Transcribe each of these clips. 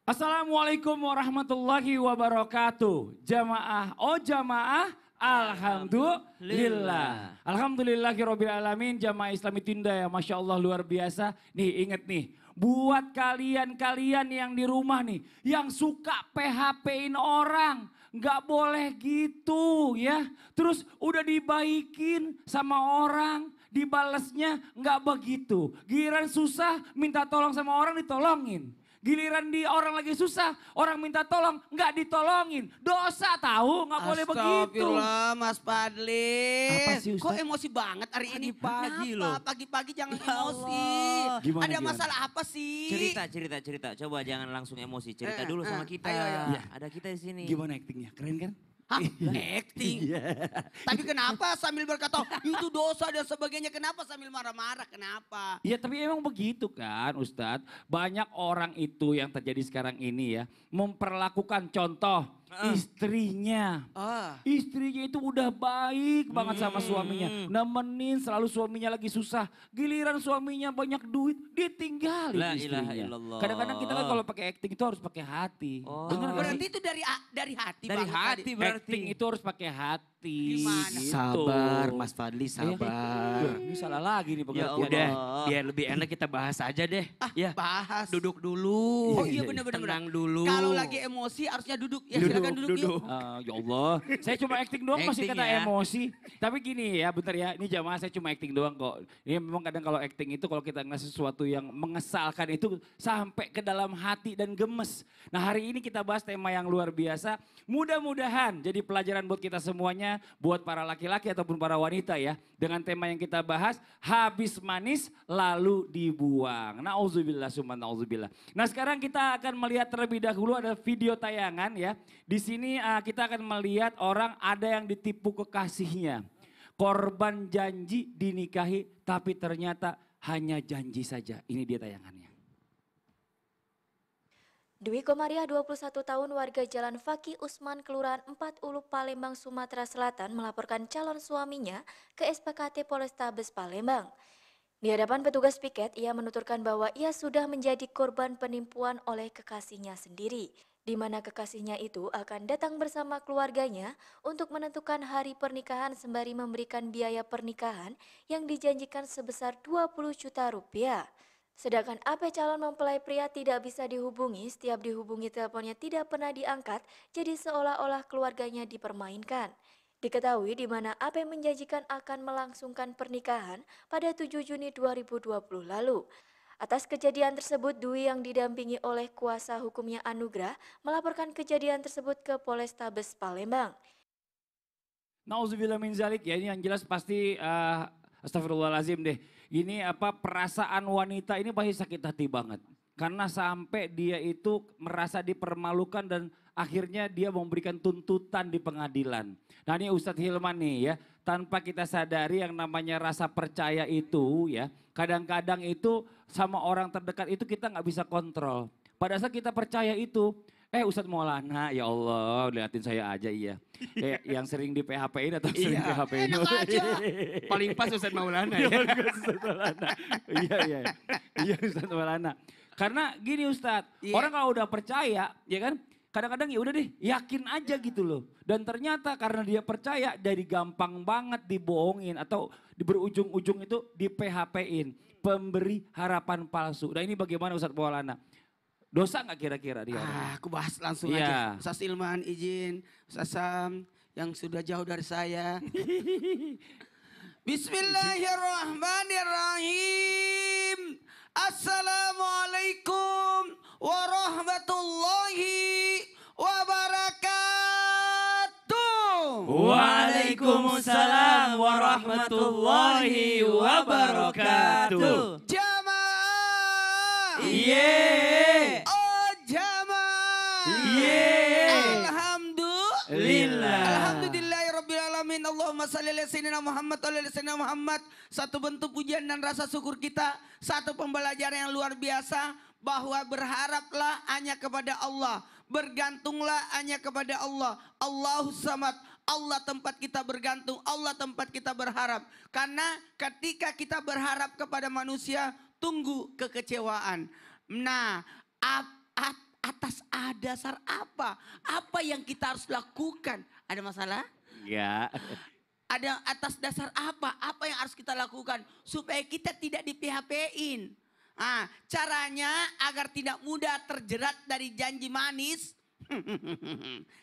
Assalamualaikum warahmatullahi wabarakatuh. Jamaah, jamaah. Alhamdulillah. Alhamdulillahirabbil alamin. Jamaah Islami Tunda ya, Masya Allah luar biasa. Nih inget nih, buat kalian-kalian yang di rumah nih, yang suka PHP-in orang. Nggak boleh gitu ya. Terus udah dibaikin sama orang, dibalesnya nggak begitu. Giliran susah minta tolong sama orang ditolongin. Giliran di orang lagi susah, orang minta tolong, nggak ditolongin. Dosa tahu, nggak boleh begitu. Astagfirullah Mas Fadli. Apa sih, Ustaz? Kok emosi banget hari ini? Pagi-pagi Kenapa? loh. Pagi-pagi jangan Ya emosi. Allah. Gimana, Ada gimana? masalah apa sih? Cerita. Coba jangan langsung emosi. Cerita dulu sama kita. ayo. Iya. Ada kita di sini. Gimana aktingnya? Keren kan? Hah? Acting? Tapi kenapa sambil berkata itu dosa dan sebagainya, kenapa sambil marah-marah, kenapa? Ya tapi emang begitu kan Ustadz. Banyak orang itu yang terjadi sekarang ini ya. Memperlakukan contoh istrinya. Istrinya itu udah baik banget sama suaminya. Nemenin selalu suaminya lagi susah. Giliran suaminya banyak duit, ditinggalin La ilaha istrinya. illallah. Kadang-kadang kita kan kalau pakai acting itu harus pakai hati. Oh. Bener gak Berarti sih? itu dari hati Dari banget hati tadi. berarti. Acting itu harus pakai hati. Gimana? gitu. Sabar Mas Fadli, Iya. sabar. Wah, ini salah lagi nih Ya pengertian. Udah, Allah. biar lebih enak kita bahas aja deh. Ya, Bahas. duduk dulu. Oh iya benar-benar. Tenang dulu. Kalau lagi emosi harusnya duduk. Ya silakan duduk yuk. Ya Allah, saya cuma acting doang masih Acting kena ya. emosi. Tapi gini ya, bentar ya, ini jamaah saya cuma acting doang kok. Ini memang kadang kalau acting itu kalau kita ngasih sesuatu yang mengesalkan itu sampai ke dalam hati dan gemes. Nah hari ini kita bahas tema yang luar biasa. Mudah-mudahan jadi pelajaran buat kita semuanya, buat para laki-laki ataupun para wanita ya. Dengan tema yang kita bahas, habis manis lalu dibuang. Nauzubillah summa nauzubillah. Nah sekarang kita akan melihat terlebih dahulu ada video tayangan ya. Di sini kita akan melihat orang ada yang ditipu kekasihnya. Korban janji dinikahi tapi ternyata hanya janji saja. Ini dia tayangannya. Dwi Komariah 21 tahun warga Jalan Fakih Usman Kelurahan 4 Ulu Palembang Sumatera Selatan melaporkan calon suaminya ke SPKT Polrestabes Palembang. Di hadapan petugas piket, ia menuturkan bahwa ia sudah menjadi korban penipuan oleh kekasihnya sendiri, di mana kekasihnya itu akan datang bersama keluarganya untuk menentukan hari pernikahan sembari memberikan biaya pernikahan yang dijanjikan sebesar 20 juta rupiah. Sedangkan AP calon mempelai pria tidak bisa dihubungi, setiap dihubungi teleponnya tidak pernah diangkat, jadi seolah-olah keluarganya dipermainkan. Diketahui di mana AP menjanjikan akan melangsungkan pernikahan pada 7 Juni 2020 lalu. Atas kejadian tersebut, Dwi yang didampingi oleh kuasa hukumnya Anugrah melaporkan kejadian tersebut ke Polrestabes Palembang. Nauzubillah min zalik ya, ini yang jelas pasti astagfirullahalazim deh. Ini perasaan wanita ini pasti sakit hati banget. Karena sampai dia itu merasa dipermalukan dan akhirnya dia memberikan tuntutan di pengadilan. Nah ini Ustadz Hilman nih ya, tanpa kita sadari yang namanya rasa percaya itu ya, kadang-kadang itu sama orang terdekat itu kita nggak bisa kontrol. Pada saat kita percaya itu, Ustadz Maulana, ya Allah liatin saya aja iya. Yang sering di PHP-in atau sering PHP-in. Enak aja. Paling pas Ustadz Maulana ya. Ustadz Maulana. Iya Ustadz Maulana. Karena gini Ustadz, orang kalau udah percaya ya kan, kadang-kadang ya udah deh yakin aja gitu loh. Dan ternyata karena dia percaya dari gampang banget dibohongin atau di berujung-ujung itu di PHP-in. Pemberi harapan palsu. Nah ini bagaimana Ustadz Maulana? Dosa nggak kira-kira dia? Aku bahas langsung Iya. aja. Ustaz Ilman izin, Ustaz Sam yang sudah jauh dari saya. Bismillahirrahmanirrahim. Assalamualaikum warahmatullahi wabarakatuh. Waalaikumsalam warahmatullahi wabarakatuh. Jamaah. Yeay. Oh jamaah. Yeay. Alhamdulillah. Alhamdulillahirrabbilalamin. Allahumma salli ala sayyidina Muhammad wa ala sayyidina Muhammad. Satu bentuk pujian dan rasa syukur kita. Satu pembelajaran yang luar biasa. Bahwa berharaplah hanya kepada Allah. Bergantunglah hanya kepada Allah. Allahus samad. Allah tempat kita bergantung. Allah tempat kita berharap. Karena ketika kita berharap kepada manusia, tunggu kekecewaan. Nah, atas dasar apa? Apa yang kita harus lakukan? Ada masalah? Ya. Ada atas dasar apa? Apa yang harus kita lakukan supaya kita tidak di PHP-in? Caranya agar tidak mudah terjerat dari janji manis.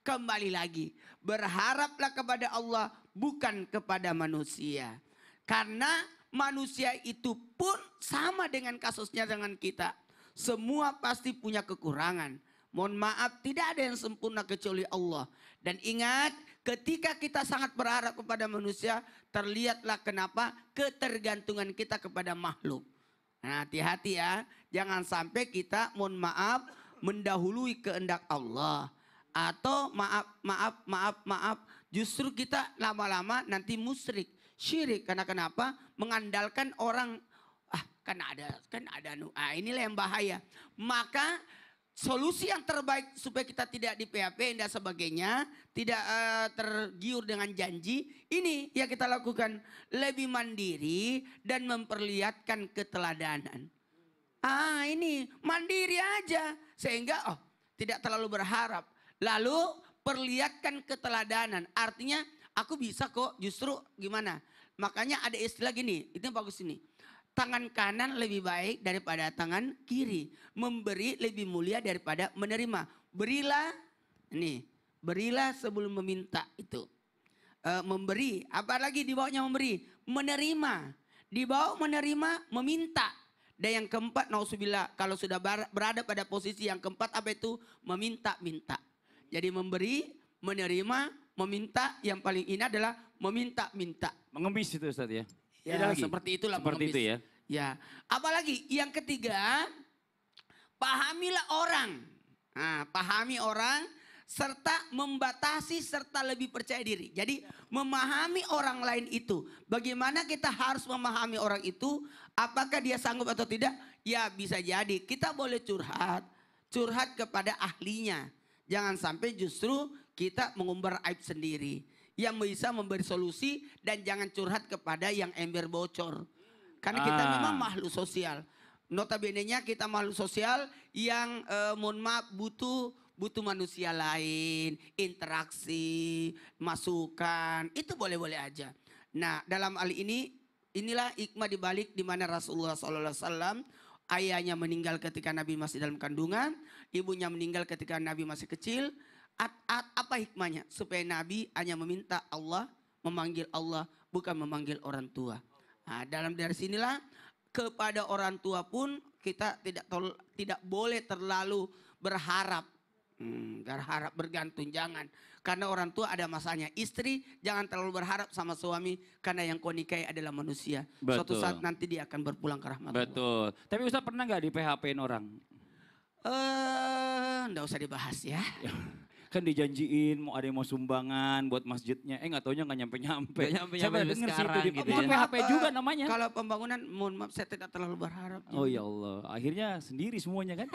Kembali lagi, berharaplah kepada Allah bukan kepada manusia. Karena manusia itu pun sama dengan kasusnya dengan kita. Semua pasti punya kekurangan. Mohon maaf, tidak ada yang sempurna kecuali Allah. Dan ingat, ketika kita sangat berharap kepada manusia, terlihatlah kenapa ketergantungan kita kepada makhluk. Nah, hati-hati ya, jangan sampai kita, mohon maaf, mendahului kehendak Allah. Atau maaf, justru kita lama-lama nanti musyrik, syirik. Karena kenapa? Mengandalkan orang, inilah yang bahaya. Maka solusi yang terbaik supaya kita tidak di PHP dan sebagainya, tidak tergiur dengan janji, ini yang kita lakukan, lebih mandiri dan memperlihatkan keteladanan. Ini mandiri aja sehingga tidak terlalu berharap. Lalu perlihatkan keteladanan, artinya aku bisa kok, justru gimana? Makanya ada istilah gini, itu yang bagus ini. Tangan kanan lebih baik daripada tangan kiri. Memberi lebih mulia daripada menerima. Berilah sebelum meminta itu. Memberi, apalagi di bawahnya memberi. Menerima, di bawah menerima, meminta. Dan yang keempat, nauzubillah, kalau sudah berada pada posisi yang keempat, apa itu? Meminta-minta. Jadi memberi, menerima, meminta, yang paling ini adalah meminta-minta. Mengemis itu Ustaz ya. Ya, Ada lagi? seperti itulah Seperti pengemis. itu ya. Ya, apalagi yang ketiga, pahamilah orang. Pahami orang serta membatasi serta lebih percaya diri. Jadi memahami orang lain itu. Bagaimana kita harus memahami orang itu? Apakah dia sanggup atau tidak? Ya bisa jadi. Kita boleh curhat kepada ahlinya. Jangan sampai justru kita mengumbar aib sendiri. Yang bisa memberi solusi dan jangan curhat kepada yang ember bocor. Karena kita memang makhluk sosial. Notabene-nya kita makhluk sosial yang mohon maaf butuh manusia lain, interaksi, masukan, itu boleh-boleh aja. Nah, dalam hal ini inilah hikmah dibalik di mana Rasulullah SAW ayahnya meninggal ketika Nabi masih dalam kandungan, ibunya meninggal ketika Nabi masih kecil. Apa hikmahnya? Supaya Nabi hanya meminta Allah, memanggil Allah, bukan memanggil orang tua. Nah, dari sinilah kepada orang tua pun kita tidak boleh terlalu berharap. Berharap bergantung, jangan. Karena orang tua ada masanya. Istri jangan terlalu berharap sama suami karena yang kau nikahi adalah manusia. Betul. Suatu saat nanti dia akan berpulang ke rahmat Allah. Betul. Tapi Ustaz pernah nggak di PHP-in orang? Nggak usah dibahas ya. Kan dijanjiin mau ada yang mau sumbangan buat masjidnya. Nggak taunya nggak nyampe-nyampe. Nggak nyampe-nyampe Saya pernah sampai denger sih sekarang itu di gitu bukan ya. PHP juga namanya. Kalau pembangunan mohon maaf saya tidak terlalu berharap. Oh ya Allah, akhirnya sendiri semuanya kan.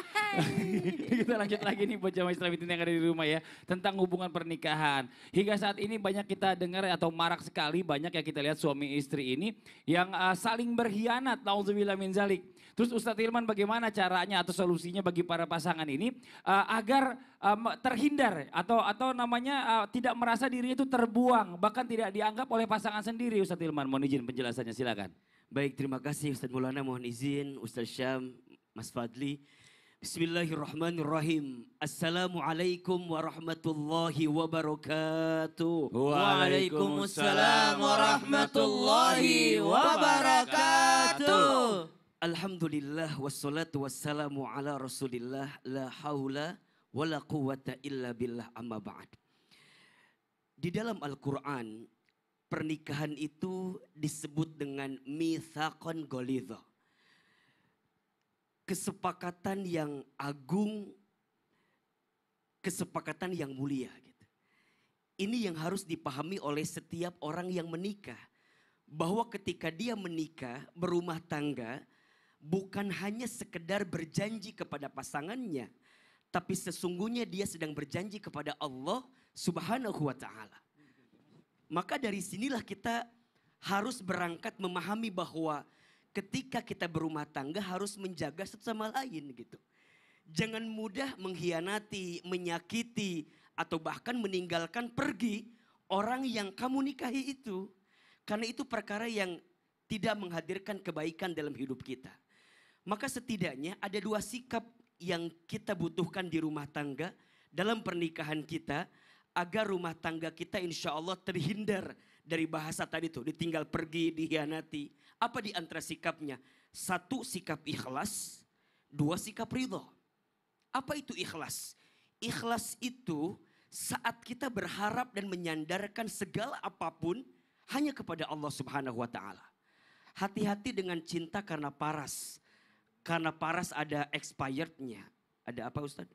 Kita lanjut lagi nih buat jamaah Islam yang ada di rumah ya. Tentang hubungan pernikahan. Hingga saat ini banyak kita dengar atau marak sekali banyak yang kita lihat suami istri ini yang saling berkhianat. Nauzubillah min zalik. Terus Ustadz Hilman bagaimana caranya atau solusinya bagi para pasangan ini agar terhindar atau namanya tidak merasa dirinya itu terbuang. Bahkan tidak dianggap oleh pasangan sendiri Ustadz Hilman. Mohon izin penjelasannya silakan. Baik, terima kasih Ustadz Maulana, mohon izin Ustadz Syam, Mas Fadli. Bismillahirrahmanirrahim. Assalamualaikum warahmatullahi wabarakatuh. Waalaikumsalam warahmatullahi wabarakatuh. Alhamdulillah wassalatu wassalamu ala rasulillah la haula wala quwata illa billah amma ba'd. Di dalam Al-Quran pernikahan itu disebut dengan mitsaqan ghalidha. Kesepakatan yang agung, kesepakatan yang mulia gitu. Ini yang harus dipahami oleh setiap orang yang menikah. Bahwa ketika dia menikah, berumah tangga, bukan hanya sekedar berjanji kepada pasangannya, tapi sesungguhnya dia sedang berjanji kepada Allah Subhanahu wa ta'ala. Maka dari sinilah kita harus berangkat memahami bahwa ketika kita berumah tangga harus menjaga satu sama lain gitu. Jangan mudah mengkhianati, menyakiti, atau bahkan meninggalkan pergi orang yang kamu nikahi itu. Karena itu perkara yang tidak menghadirkan kebaikan dalam hidup kita. Maka setidaknya ada 2 sikap yang kita butuhkan di rumah tangga, dalam pernikahan kita, agar rumah tangga kita insya Allah terhindar dari bahasa tadi tuh, ditinggal pergi, dikhianati. Apa di antara sikapnya? 1, sikap ikhlas. 2, sikap ridho. Apa itu ikhlas? Ikhlas itu saat kita berharap dan menyandarkan segala apapun hanya kepada Allah Subhanahu wa taala. Hati-hati dengan cinta karena paras. Karena paras ada expirednya. Ada apa Ustaz?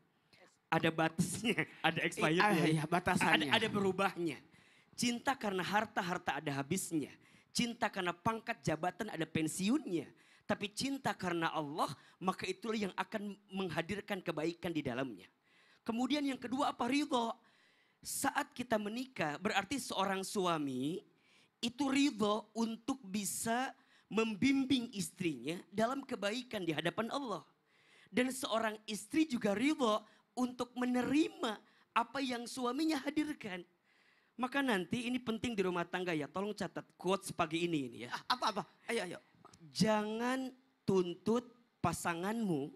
Ada batasnya, ada expirednya. Ya, batasannya. Ada berubahnya. Cinta karena harta ada habisnya. Cinta karena pangkat jabatan ada pensiunnya. Tapi cinta karena Allah, maka itulah yang akan menghadirkan kebaikan di dalamnya. Kemudian yang kedua apa? Ridho. Saat kita menikah berarti seorang suami itu ridho untuk bisa membimbing istrinya dalam kebaikan di hadapan Allah. Dan seorang istri juga ridho untuk menerima apa yang suaminya hadirkan. Maka nanti ini penting di rumah tangga ya. Tolong catat quotes pagi ini ya. Apa? Ayo. Jangan tuntut pasanganmu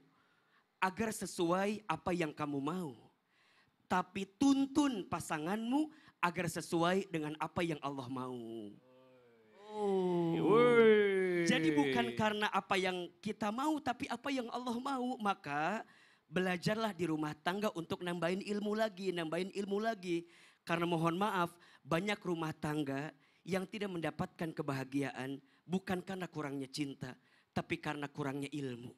agar sesuai apa yang kamu mau. Tapi tuntun pasanganmu agar sesuai dengan apa yang Allah mau. Jadi bukan karena apa yang kita mau, tapi apa yang Allah mau. Maka belajarlah di rumah tangga untuk nambahin ilmu lagi. Karena mohon maaf, banyak rumah tangga yang tidak mendapatkan kebahagiaan bukan karena kurangnya cinta, tapi karena kurangnya ilmu.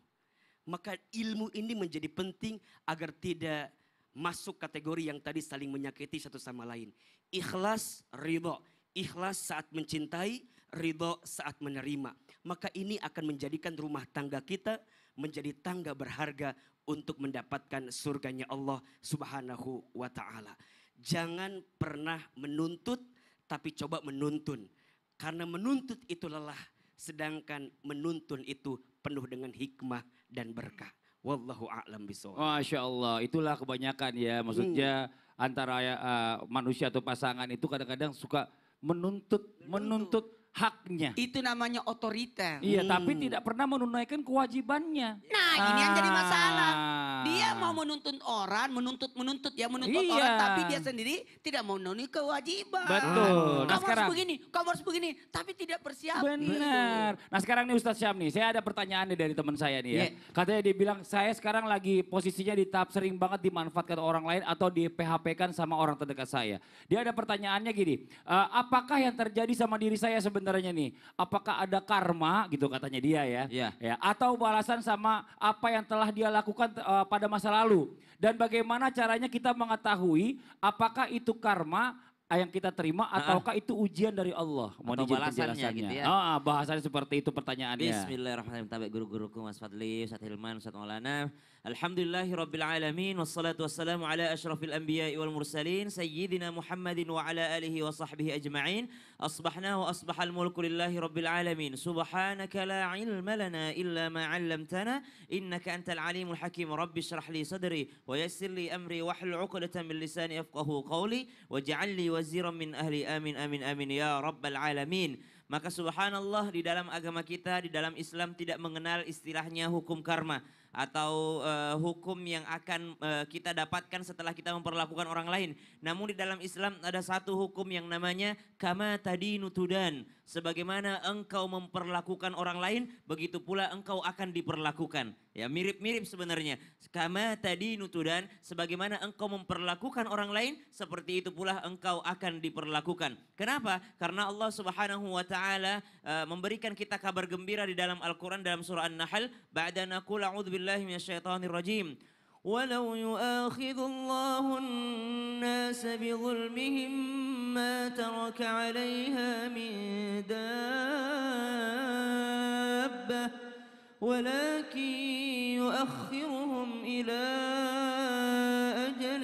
Maka ilmu ini menjadi penting agar tidak masuk kategori yang tadi saling menyakiti satu sama lain. Ikhlas, ridho. Ikhlas saat mencintai, ridho saat menerima. Maka ini akan menjadikan rumah tangga kita menjadi tangga berharga untuk mendapatkan surganya Allah Subhanahu wa ta'ala. Jangan pernah menuntut tapi coba menuntun. Karena menuntut itu lelah, sedangkan menuntun itu penuh dengan hikmah dan berkah. Wallahu a'lam bishawab. Masya Allah, itulah kebanyakan ya. Maksudnya antara manusia atau pasangan itu kadang-kadang suka menuntut haknya. Itu namanya otoriter. Iya, tapi tidak pernah menunaikan kewajibannya. Nah, ini yang jadi masalah. Dia mau menuntut orang, menuntut Iya. orang, tapi dia sendiri tidak memenuhi kewajiban. Betul. Nah, Kamu sekarang harus begini, tapi tidak bersiap. benar. Nah, sekarang nih Ustadz Syam nih, saya ada pertanyaan nih dari teman saya nih ya. Iya. Katanya dia bilang, saya sekarang lagi posisinya di tahap sering banget dimanfaatkan orang lain atau di PHP-kan sama orang terdekat saya. Dia ada pertanyaannya gini, apakah yang terjadi sama diri saya sebenarnya nih? Apakah ada karma gitu katanya dia ya? Iya. Ya, atau balasan sama apa yang telah dia lakukan pada masa lalu? Dan bagaimana caranya kita mengetahui apakah itu karma yang kita terima ataukah itu ujian dari Allah? Atau izin balasannya penjelasannya. gitu ya. Bahasanya seperti itu pertanyaannya. Bismillahirrahmanirrahim. Tabi guru-guruku Mas Fadli, Ustaz Hilman, Ustaz Maulana. Alhamdulillahi Rabbil Alamin. Wassalatu wassalamu ala ashrafil anbiya'i wal mursalin. Sayyidina Muhammadin wa ala alihi wa sahbihi ajma'in. Asbahna wa asbahal mulku lillahi Rabbil Alamin. Subhanaka la ilma lana illa ma 'allamtana. Innaka antal alimul hakim. Rabbi shrah li sadri wa yassir li amri wa hlul 'uqdatam min lisani yafqahu qawli waj'al li waziran min ahli amin amin amin ya rabbal alamin. Maka subhanallah di dalam agama kita, di dalam Islam tidak mengenal istilahnya hukum karma atau hukum yang akan kita dapatkan setelah kita memperlakukan orang lain. Namun di dalam Islam ada satu hukum yang namanya kama tadinu tudan. Sebagaimana engkau memperlakukan orang lain, begitu pula engkau akan diperlakukan. Ya, mirip-mirip sebenarnya. Kama tadinu tudan, sebagaimana engkau memperlakukan orang lain, seperti itu pula engkau akan diperlakukan. Kenapa? Karena Allah Subhanahu wa taala memberikan kita kabar gembira di dalam Al-Qur'an dalam surah An-Nahl, ba'da naqul a'udzubillahi minasyaitonir rajim. ولو يؤاخذ الله الناس بظلمهم ما ترك عليها من دابة ولكن يؤخرهم إلى أجل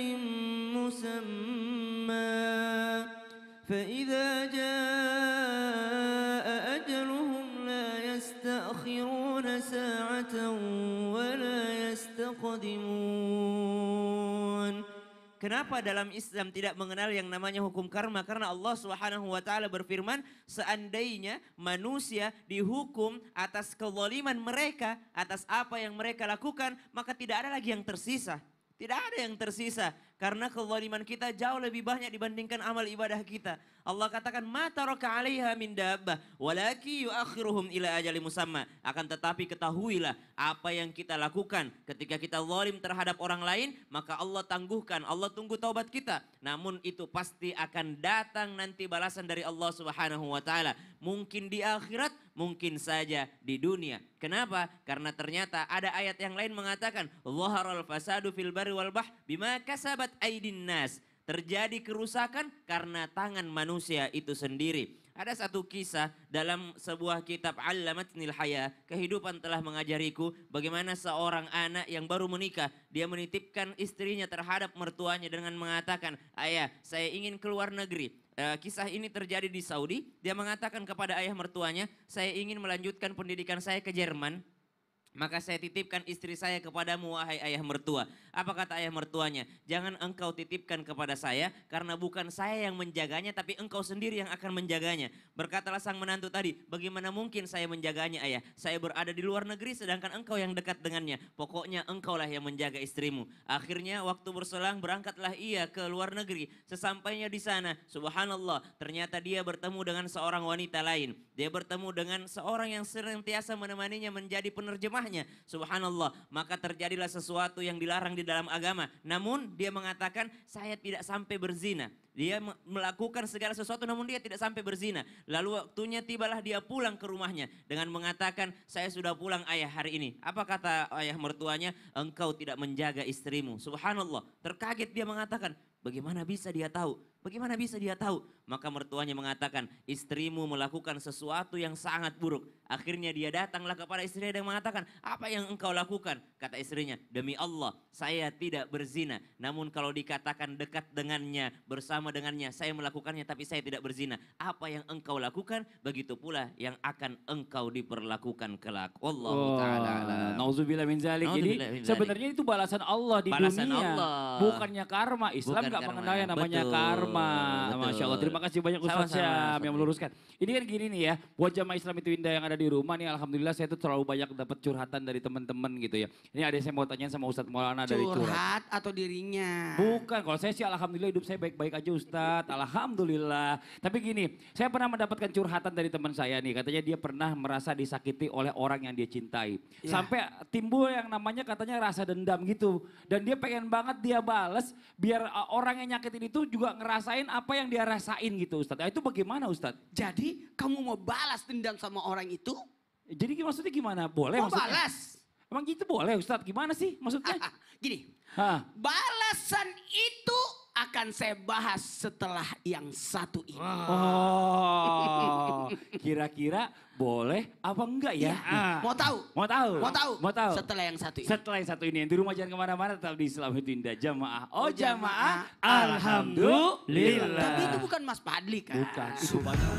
مسمى فإذا جاء أجلهم لا يستأخرون ساعة ولا يستقدمون يقدمون. Kenapa dalam Islam tidak mengenal yang namanya hukum karma? Karena Allah Subhanahu wa taala berfirman, seandainya manusia dihukum atas kezaliman mereka, atas apa yang mereka lakukan, maka tidak ada lagi yang tersisa. Tidak ada yang tersisa karena kezaliman kita jauh lebih banyak dibandingkan amal ibadah kita. Allah katakan ma taraka 'alaiha min dabbah walaki yuakhiruhum ila ajalin musamma. Akan tetapi ketahuilah apa yang kita lakukan ketika kita zalim terhadap orang lain, maka Allah tangguhkan, Allah tunggu taubat kita. Namun itu pasti akan datang nanti balasan dari Allah Subhanahu wa taala. Mungkin di akhirat, mungkin saja di dunia. Kenapa? Karena ternyata ada ayat yang lain mengatakan zaharal fasadu fil barri wal bahr bima kasabat aydin nas. Terjadi kerusakan karena tangan manusia itu sendiri. Ada satu kisah dalam sebuah kitab Allamatnil Haya, kehidupan telah mengajariku bagaimana seorang anak yang baru menikah, dia menitipkan istrinya terhadap mertuanya dengan mengatakan, "Ayah, saya ingin keluar negeri." Kisah ini terjadi di Saudi. Dia mengatakan kepada ayah mertuanya, "Saya ingin melanjutkan pendidikan saya ke Jerman. Maka saya titipkan istri saya kepadamu wahai ayah mertua." Apa kata ayah mertuanya? "Jangan engkau titipkan kepada saya karena bukan saya yang menjaganya tapi engkau sendiri yang akan menjaganya." Berkatalah sang menantu tadi, "Bagaimana mungkin saya menjaganya ayah? Saya berada di luar negeri sedangkan engkau yang dekat dengannya. Pokoknya engkaulah yang menjaga istrimu." Akhirnya waktu berselang berangkatlah ia ke luar negeri. Sesampainya di sana, subhanallah, ternyata dia bertemu dengan seorang wanita lain. Dia bertemu dengan seorang yang senantiasa menemaninya menjadi penerjemah. Subhanallah, maka terjadilah sesuatu yang dilarang di dalam agama. Namun dia mengatakan saya tidak sampai berzina. Dia melakukan segala sesuatu namun dia tidak sampai berzina. Lalu waktunya tibalah dia pulang ke rumahnya dengan mengatakan saya sudah pulang ayah hari ini. Apa kata ayah mertuanya? "Engkau tidak menjaga istrimu." Subhanallah, terkaget dia mengatakan, bagaimana bisa dia tahu? Bagaimana bisa dia tahu? Maka mertuanya mengatakan, istrimu melakukan sesuatu yang sangat buruk. Akhirnya dia datanglah kepada istrinya dan mengatakan, apa yang engkau lakukan? Kata istrinya, demi Allah, saya tidak berzina. Namun kalau dikatakan dekat dengannya, bersama dengannya, saya melakukannya tapi saya tidak berzina. Apa yang engkau lakukan, begitu pula yang akan engkau diperlakukan kelak. Wallahu ta'ala alam. Nauzubillah min zalik. Jadi Nauzubillah min sebenarnya itu balasan Allah di Balasan dunia. Allah. Bukannya karma. Islam Bukan nggak karma. mengenal yang namanya Betul, karma. betul. Masya Allah. Terima kasih banyak Ustaz Sama-sama, Syam Ustaz. yang meluruskan. Ini kan gini nih ya. Buat jamaah Islam itu indah yang ada di rumah nih. Alhamdulillah saya tuh terlalu banyak dapat curhatan dari teman-teman gitu ya. Ini ada yang saya mau tanya sama Ustaz Maulana dari curhat. Curhat atau dirinya? Bukan, kalau saya sih alhamdulillah hidup saya baik-baik aja Ustadz, alhamdulillah. Tapi gini, saya pernah mendapatkan curhatan dari teman saya nih, katanya dia pernah merasa disakiti oleh orang yang dia cintai. Ya. Sampai timbul yang namanya katanya rasa dendam gitu. Dan dia pengen banget dia bales biar orang yang nyakitin itu juga ngerasain apa yang dia rasain gitu Ustadz. Nah, itu bagaimana Ustadz? Jadi kamu mau balas dendam sama orang itu? Jadi maksudnya gimana? Boleh Mau maksudnya? balas? Emang gitu boleh Ustadz? Gimana sih maksudnya? Gini, Hah? balasan itu akan saya bahas setelah yang satu ini. Oh, kira-kira boleh apa enggak ya? Ah. Mau tahu? Mau tahu? Mau tahu? Mau tahu? Setelah yang satu ini. Setelah yang satu ini, yang di rumah jangan kemana-mana, tetap di Islam itu indah jamaah. Oh jamaah, Alhamdulillah. alhamdulillah. Tapi itu bukan Mas Padli kan? Bukan, itu banyak.